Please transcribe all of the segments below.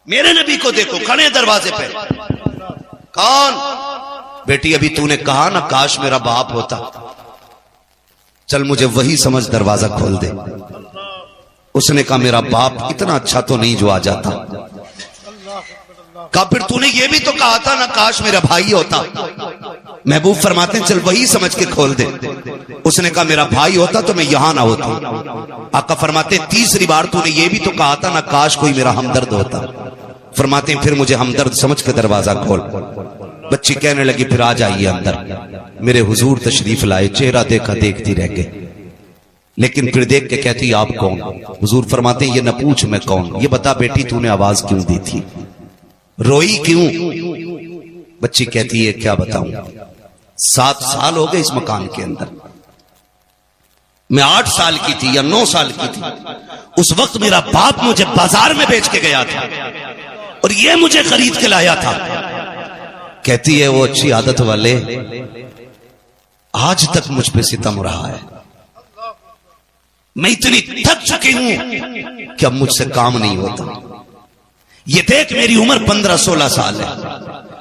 میرے نبی کو دیکھو کھڑے دروازے پہ. کون؟ بیٹی ابھی تو نے کہا نا کاش میرا باپ ہوتا. چل مجھے وہی سمجھ دروازہ کھول دے. اس نے کہا میرا باپ اتنا اچھا تو نہیں جو آ جاتا. کہا پھر تو نے یہ بھی تو کہا تھا نا کاش میرا بھائی ہوتا. محبوب فرماتے ہیں چل وہی سمجھ کے کھول دے. اس نے کہا میرا بھائی ہوتا تو میں یہاں نہ ہوتا. آقا فرماتے ہیں تیسری بار تو نے یہ بھی تو کہا تھا نا کاش کوئی میرا ہمدرد ہوتا. فرماتے ہیں پھر مجھے ہمدرد سمجھ کے دروازہ کھول. بچی کہنے لگی پھر آ جائیے اندر. میرے حضور تشریف لائے. چہرہ دیکھا دیکھتی رہ گئے. لیکن پھر دیکھ کے کہتی آپ کون؟ حضور فرماتے ہیں یہ نہ پوچھ میں کون، یہ بتا بیٹی تو نے آواز کیوں دی تھی، روئی کیوں؟ بچی کہتی ہے کیا بتاؤں، 7 سال ہو گئے اس مکان کے اندر. میں 8 سال کی تھی یا 9 سال کی تھی. اس وقت میرا باپ مجھے بازار میں بیچ کے گیا تھا اور یہ مجھے خرید کے لایا تھا. کہتی ہے وہ اچھی عادت والے آج تک مجھ پہ ستم رہا ہے. میں اتنی تھک چکی ہوں کہ اب مجھ سے کام نہیں ہوتا. یہ دیکھ میری عمر 15-16 سال ہے.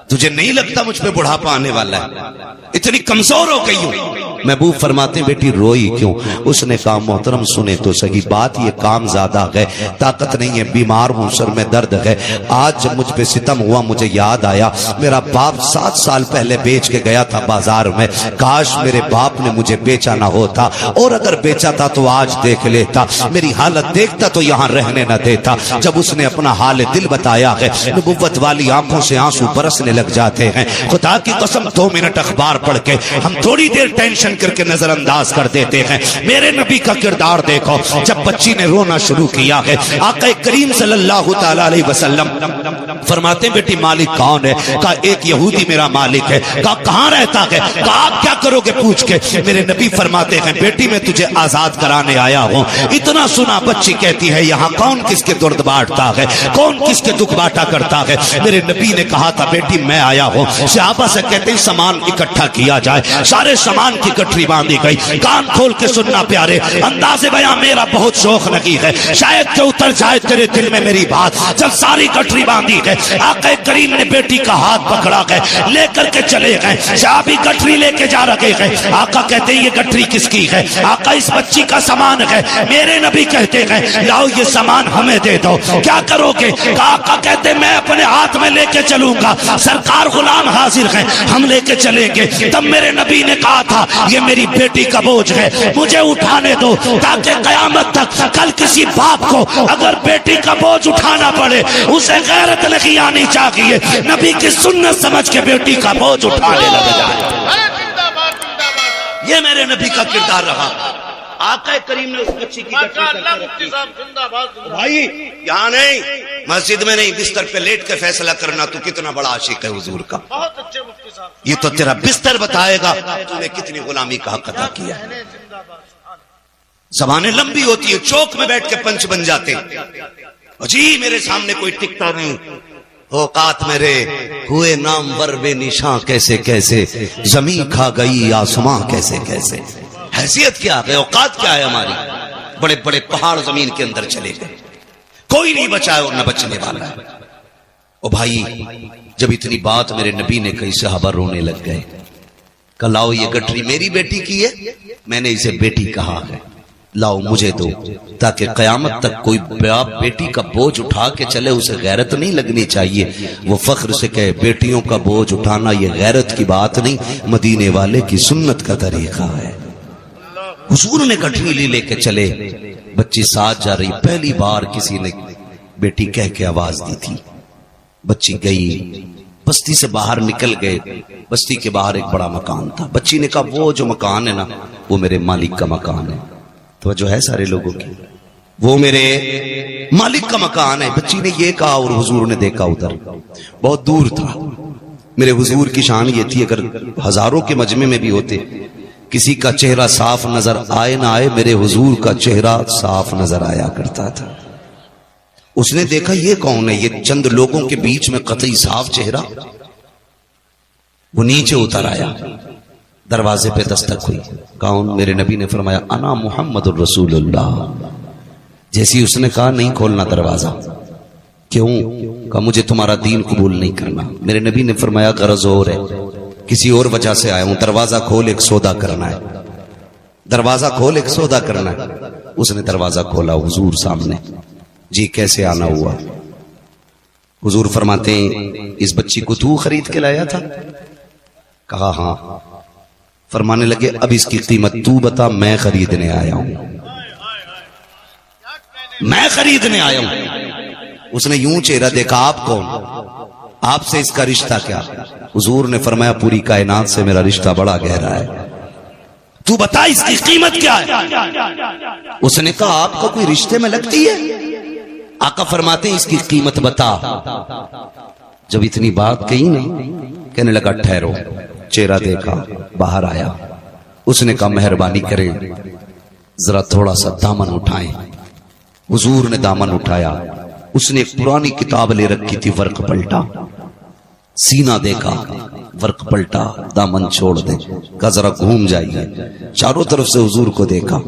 تجھے نہیں لگتا مجھ پہ بڑھاپا آنے والا ہے؟ اتنی کمزور ہو گئی ہوں. محبوب فرماتے ہیں بیٹی روئی کیوں؟ اس نے کہا محترم سنے تو صحیح بات، یہ کام زیادہ ہے، طاقت نہیں ہے، بیمار ہوں، سر میں درد ہے. آج جب مجھ پہ ستم ہوا مجھے یاد آیا میرا باپ 7 سال پہلے بیچ کے گیا تھا بازار میں. کاش میرے باپ نے مجھے بیچا نہ ہوتا، اور اگر بیچا تھا تو آج دیکھ لیتا، میری حالت دیکھتا تو یہاں رہنے نہ دیتا. جب اس نے اپنا حال دل بتایا ہے نبوت والی آنکھوں سے آنسو برسنے لگ جاتے ہیں. خدا کی قسم 2 منٹ اخبار پڑھ کے ہم تھوڑی دیر ٹینشن کر کے نظر انداز کر دیتے ہیں. میرے نبی کا کردار دیکھو. جب بچی نے رونا شروع کیا ہے آقا کریم صلی اللہ تعالی علیہ وسلم فرماتے ہیں بیٹی مالک کون ہے؟ کہا ایک یہودی میرا مالک ہے. کہا کہاں رہتا ہے؟ کہا آپ کیا کرو گے پوچھ کے؟ میرے نبی فرماتے ہیں بیٹی میں تجھے آزاد کرانے آیا ہوں. اتنا سنا بچی کہتی ہے یہاں کون کس کے درد بانٹتا ہے، کون کس کے دکھ بانٹا کرتا ہے؟ میرے نبی نے کہا تھا بیٹی میں آیا ہوں. صحابہ سے کہتے ہیں سامان اکٹھا کیا جائے. سارے سامان کی گٹھری باندھی گئی. کان کھول کے سننا پیارے، انداز بیاں میرا بہت شوق لگی ہے، شاید کہ اتر جائے تیرے دل میں میری بات. جب ساری گٹھری باندھی گئے آقا کریم نے بیٹی کا ہاتھ پکڑا گئے، لے کر کے چلے گئے. صحابی گٹھری لے کے جا رکھے گئے. آقا کہتے ہیں یہ گٹھری کس کی ہے؟ آقا اس بچی کا سامان ہے. میرے نبی کہتے ہیں لاؤ یہ سامان ہمیں دے دو. کیا کرو گے؟ آقا کہتے میں اپنے ہاتھ میں لے کے چلوں گا. سرکار غلام حاضر ہیں، ہم لے کے چلیں گے. تب میرے نبی نے کہا تھا یہ میری بیٹی کا بوجھ ہے، مجھے اٹھانے دو تاکہ قیامت تک کل کسی باپ کو اگر بیٹی کا بوجھ اٹھانا پڑے اسے غیرت نہیں آنی چاہیے، نبی کی سنت سمجھ کے بیٹی کا بوجھ اٹھانے لگ جائے. یہ میرے نبی کا کردار رہا. آقا کریم نے اس بچی کی بھائی یہاں نہیں، مسجد میں نہیں، بستر پہ لیٹ کے فیصلہ کرنا تو کتنا بڑا عاشق ہے حضور کا. یہ تو تیرا بستر بتائے گا تو نے کتنی غلامی کا حق ادا کیا. زبانیں لمبی ہوتی ہے، چوک میں بیٹھ کے پنچ بن جاتے. جی میرے سامنے کوئی ٹکتا نہیں. اوقات میرے ہوئے نام ور بے نشاں کیسے کیسے، زمین کھا گئی آسماں کیسے کیسے. حیثیت کیا ہے، اوقات کیا ہے ہماری. بڑے بڑے پہاڑ زمین کے اندر چلے گئے، کوئی نہیں بچا ہے اور نہ بچنے والا ہے. او بھائی جب اتنی بات میرے نبی نے کہی صحابہ رونے لگ گئے. کہ لاؤ یہ گٹھری میری بیٹی کی ہے، میں نے اسے بیٹی کہا ہے، لاؤ مجھے دو تاکہ قیامت تک کوئی باپ بیٹی کا بوجھ اٹھا کے چلے اسے غیرت نہیں لگنی چاہیے. وہ فخر سے کہے بیٹیوں کا بوجھ اٹھانا یہ غیرت کی بات نہیں، مدینے والے کی سنت کا طریقہ ہے. حضور نے گٹھری لے کے چلے. بچی ساتھ جا رہی. پہلی بار کسی نے بیٹی کہہ کے آواز دی تھی. بچی گئی، بستی سے باہر نکل گئے. بستی کے باہر ایک بڑا مکان تھا. بچی نے کہا وہ جو مکان ہے نا وہ میرے مالک کا مکان ہے. تو جو ہے سارے لوگوں کی وہ میرے مالک کا مکان ہے. بچی نے یہ کہا اور حضور نے دیکھا ادھر بہت دور تھا. میرے حضور کی شان یہ تھی اگر ہزاروں کے مجمع میں بھی ہوتے کسی کا چہرہ صاف نظر آئے نہ آئے میرے حضور کا چہرہ صاف نظر آیا کرتا تھا. اس نے دیکھا یہ کون ہے، یہ چند لوگوں کے بیچ میں قطعی صاف چہرہ. وہ نیچے اتر آیا، دروازے پہ دستک ہوئی. کون؟ میرے نبی نے فرمایا انا محمد الرسول اللہ. جیسی اس نے کہا نہیں کھولنا دروازہ. کیوں؟ کہا مجھے تمہارا دین قبول نہیں کرنا. میرے نبی نے فرمایا غرض اور ہے، کسی اور وجہ سے آیا ہوں، دروازہ کھول ایک سودا کرنا ہے. دروازہ کھول ایک سودا کرنا ہے. اس نے دروازہ کھولا حضور سامنے. جی کیسے آنا ہوا؟ حضور فرماتے ہیں اس بچی کو تو خرید کے لایا تھا؟ کہا ہاں. فرمانے لگے اب اس کی قیمت تو بتا، میں خریدنے آیا ہوں، میں خریدنے آیا ہوں. اس نے یوں چہرہ دیکھا، آپ کون؟ آپ سے اس کا رشتہ کیا؟ حضور نے فرمایا پوری کائنات سے میرا رشتہ بڑا گہرا ہے، تو بتا اس کی قیمت کیا ہے؟ اس نے کہا آپ کو کوئی رشتے میں لگتی ہے؟ آقا فرماتے ہیں اس کی قیمت بتا. جب اتنی بات کہی نا، کہنے لگا ٹھہرو. چہرہ دیکھا، باہر آیا. اس نے کہا مہربانی کریں ذرا تھوڑا سا دامن اٹھائیں. حضور نے دامن اٹھایا. اس نے ایک پرانی کتاب لے رکھی تھی، ورق پلٹا، سینہ دیکھا، ورق پلٹا، دامن چھوڑ دے. کہا ذرا گھوم جائیے. چاروں طرف سے حضور کو دیکھا،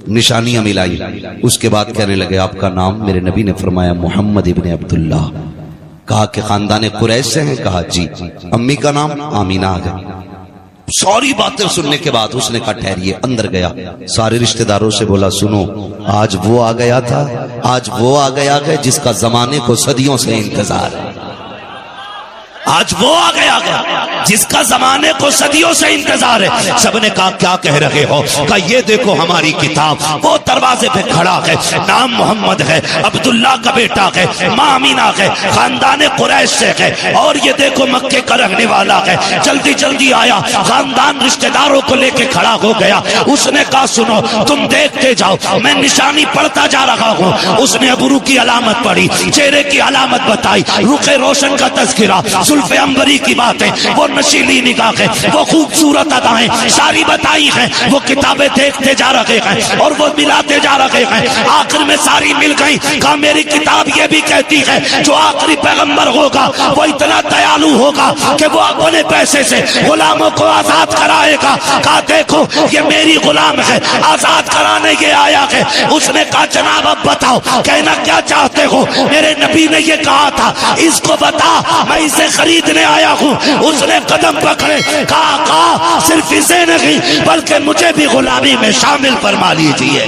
نشانیاں ملائی. اس کے بعد کہنے لگے آپ کا نام؟ میرے نبی نے فرمایا محمد ابن عبداللہ. کہا کہ خاندان قریش سے ہیں؟ کہا جی. امی کا نام؟ آمینہ. آ گئی. ساری باتیں سننے کے بعد اس نے کہا ٹھہریے. اندر گیا، سارے رشتہ داروں سے بولا سنو، آج وہ آ گیا تھا، آج وہ آ گیا ہے جس کا زمانے کو صدیوں سے انتظار ہے. آج وہ آ گیا جس کا زمانے کو صدیوں سے انتظار ہے. سب نے کہا کیا کہہ رہے ہو؟ کہا یہ دیکھو ہماری کتاب، وہ دروازے پہ کھڑا ہے، نام محمد ہے، عبداللہ کا بیٹا ہے، ماں امینہ ہے، خاندان قریش سے ہے، اور یہ دیکھو مکے کا رہنے والا ہے. جلدی جلدی آیا، خاندان رشتہ داروں کو لے کے کھڑا ہو گیا. اس نے کہا سنو تم دیکھتے جاؤ، میں نشانی پڑھتا جا رہا ہوں. اس نے ابرو کی علامت پڑھی، چہرے کی علامت بتائی، رخ روشن کا تذکرہ، زلف عنبری کی باتیں، وہ نشیلی نگاہیں، وہ خوبصورت ادائیں ساری بتائی ہیں. وہ کتابیں دیکھتے جا رہے ہیں اور وہ ملاتے جا رہے ہیں. آخر میں ساری مل گئی. کہا میری کتاب یہ بھی کہتی ہے جو آخری پیغمبر ہوگا وہ اتنا دیالو ہوگا کہ وہ اپنے پیسے سے غلاموں کو آزاد کرائے گا. کہا دیکھو یہ میری غلام ہے، آزاد کرانے یہ آیا ہے. اس نے کہا جناب اب بتاؤ کہنا کیا چاہتے ہو؟ میرے نبی نے یہ کہا تھا اس کو بتا میں اسے خریدنے آیا ہوں. اس نے قدم پکڑے، کہا صرف اسے نہیں بلکہ مجھے بھی غلامی میں شامل فرما لیجیے.